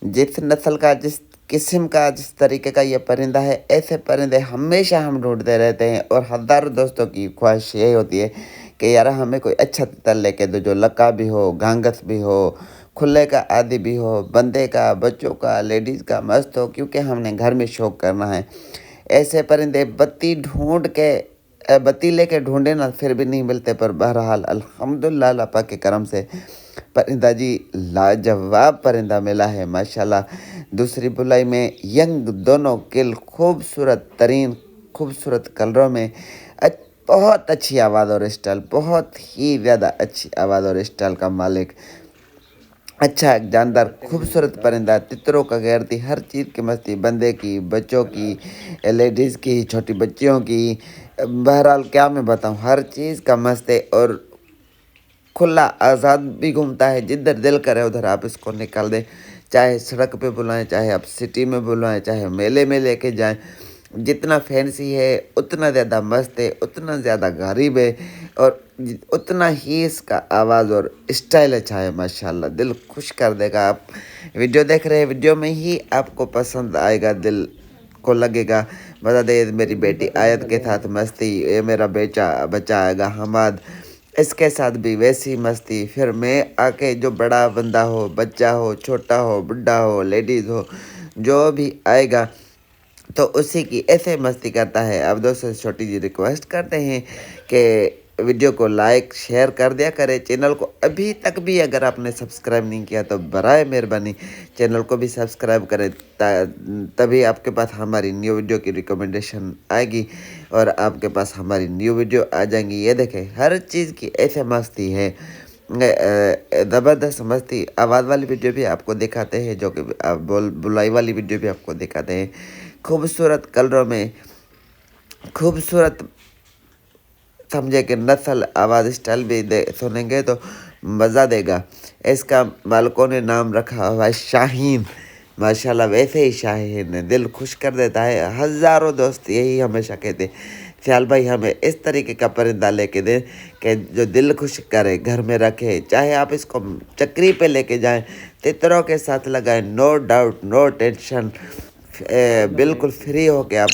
जिस नस्ल का, जिस किस्म का, जिस तरीके का ये परिंदा है, ऐसे परिंदे हमेशा हम ढूंढते रहते हैं। और हज़ारों दोस्तों की ख्वाहिश यही होती है कि यार हमें कोई अच्छा तितर लेके दो, जो लक्का भी हो, घांगस भी हो, खुले का आदि भी हो, बंदे का, बच्चों का, लेडीज़ का, मस्त हो, क्योंकि हमने घर में शौक करना है। ऐसे परिंदे बत्ती लेके ढूंढे ना, फिर भी नहीं मिलते। पर बहरहाल अल्हम्दुलिल्लाह अल्लाह पाक के करम से परिंदा जी लाजवाब परिंदा मिला है माशाल्लाह। दूसरी बुलाई में यंग दोनों किल खूबसूरत तरीन, खूबसूरत कलरों में, बहुत अच्छी आवाज़ और स्टाइल, बहुत ही ज़्यादा अच्छी आवाज़ और स्टाइल का मालिक, अच्छा जानदार खूबसूरत परिंदा, तितरों का गैरती, हर चीज़ की मस्ती, बंदे की, बच्चों की, लेडीज़ की, छोटी बच्चियों की, बहरहाल क्या मैं बताऊं, हर चीज़ का मस्त है। और खुला आज़ाद भी घूमता है, जिधर दिल करे उधर आप इसको निकाल दें। चाहे सड़क पे बुलाएं, चाहे आप सिटी में बुलाएं, चाहे मेले में लेके जाएं, जितना फैंसी है उतना ज़्यादा मस्त है, उतना ज़्यादा गरीब है, और उतना ही इसका आवाज़ और स्टाइल अच्छा है माशाल्लाह। दिल खुश कर देगा। आप वीडियो देख रहे हैं, वीडियो में ही आपको पसंद आएगा, दिल को लगेगा। बता दे मेरी बेटी आयत के साथ मस्ती, ये मेरा बच्चा आएगा हमाद, इसके साथ भी वैसी मस्ती। फिर मैं आके, जो बड़ा बंदा हो, बच्चा हो, छोटा हो, बुढ़ा हो, लेडीज़ हो, जो भी आएगा तो उसी की ऐसे मस्ती करता है। अब दोस्तों छोटी जी रिक्वेस्ट करते हैं कि वीडियो को लाइक शेयर कर दिया करें। चैनल को अभी तक भी अगर आपने सब्सक्राइब नहीं किया तो बराए मेहरबानी चैनल को भी सब्सक्राइब करें, तभी आपके पास हमारी न्यू वीडियो की रिकमेंडेशन आएगी और आपके पास हमारी न्यू वीडियो आ जाएंगी। ये देखें, हर चीज़ की ऐसे मस्ती है, ज़बरदस्त मस्ती। आवाज़ वाली वीडियो भी आपको दिखाते हैं, जो कि बुलाई वाली वीडियो भी आपको दिखाते हैं। खूबसूरत कलरों में, खूबसूरत समझे कि नस्ल, आवाज़ स्टाइल भी सुनेंगे तो मज़ा देगा। इसका मालिकों ने नाम रखा हुआ है शाहीन, माशाल्लाह वैसे ही शाहीन है, दिल खुश कर देता है। हज़ारों दोस्त यही हमेशा कहते हैं, ख्याल भाई हमें इस तरीके का परिंदा लेके दें कि जो दिल खुश करे, घर में रखे। चाहे आप इसको चक्री पे लेके जाएं, तितरों के साथ लगाएं, नो डाउट, नो टेंशन, बिल्कुल फ्री हो के आप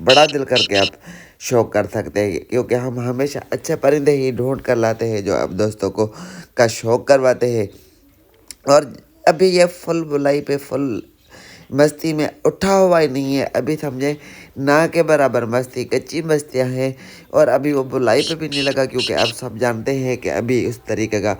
बड़ा दिल करके आप शौक कर सकते हैं। क्योंकि हम हमेशा अच्छे परिंदे ही ढूंढ कर लाते हैं जो आप दोस्तों को का शौक करवाते हैं। और अभी ये फुल बुलाई पे फुल मस्ती में उठा हुआ ही नहीं है, अभी समझे ना के बराबर मस्ती, कच्ची मस्तियाँ हैं। और अभी वो बुलाई पे भी नहीं लगा, क्योंकि आप सब जानते हैं कि अभी इस तरीके का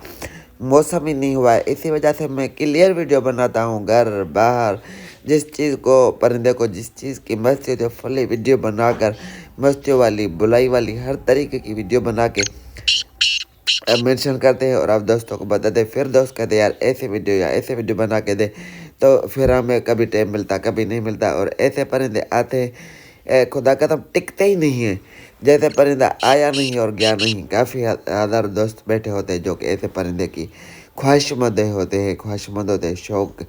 मौसम ही नहीं हुआ है। इसी वजह से मैं क्लियर वीडियो बनाता हूँ, घर बाहर जिस चीज़ को, परिंदे को जिस चीज़ की मस्ती होती है, फुली वीडियो बनाकर मस्तियों वाली, बुलाई वाली, हर तरीके की वीडियो बना के मेंशन करते हैं और आप दोस्तों को बताते हैं। फिर दोस्त कहते हैं यार ऐसे वीडियो या ऐसे वीडियो बना के दे, तो फिर हमें कभी टाइम मिलता, कभी नहीं मिलता। और ऐसे परिंदे आते हैं, खुदा कसम टिकते ही नहीं है। जैसे परिंदा आया नहीं और गया नहीं। काफ़ी हज़ार दोस्त बैठे होते हैं जो कि ऐसे परिंदे की ख्वाहिशमंद होते हैं, ख्वाहिशमंद होते हैं, शौक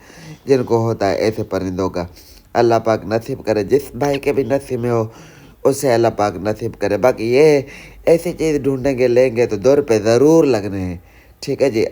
जिनको होता है ऐसे परिंदों का। अल्लाह पाक नसीब करे, जिस भाई के भी नसीब में हो उसे अल्लाह पाक नसीब करे। बाकी ये है, ऐसी चीज़ ढूंढेंगे लेंगे तो 2 रुपये ज़रूर लगने हैं। ठीक है जी।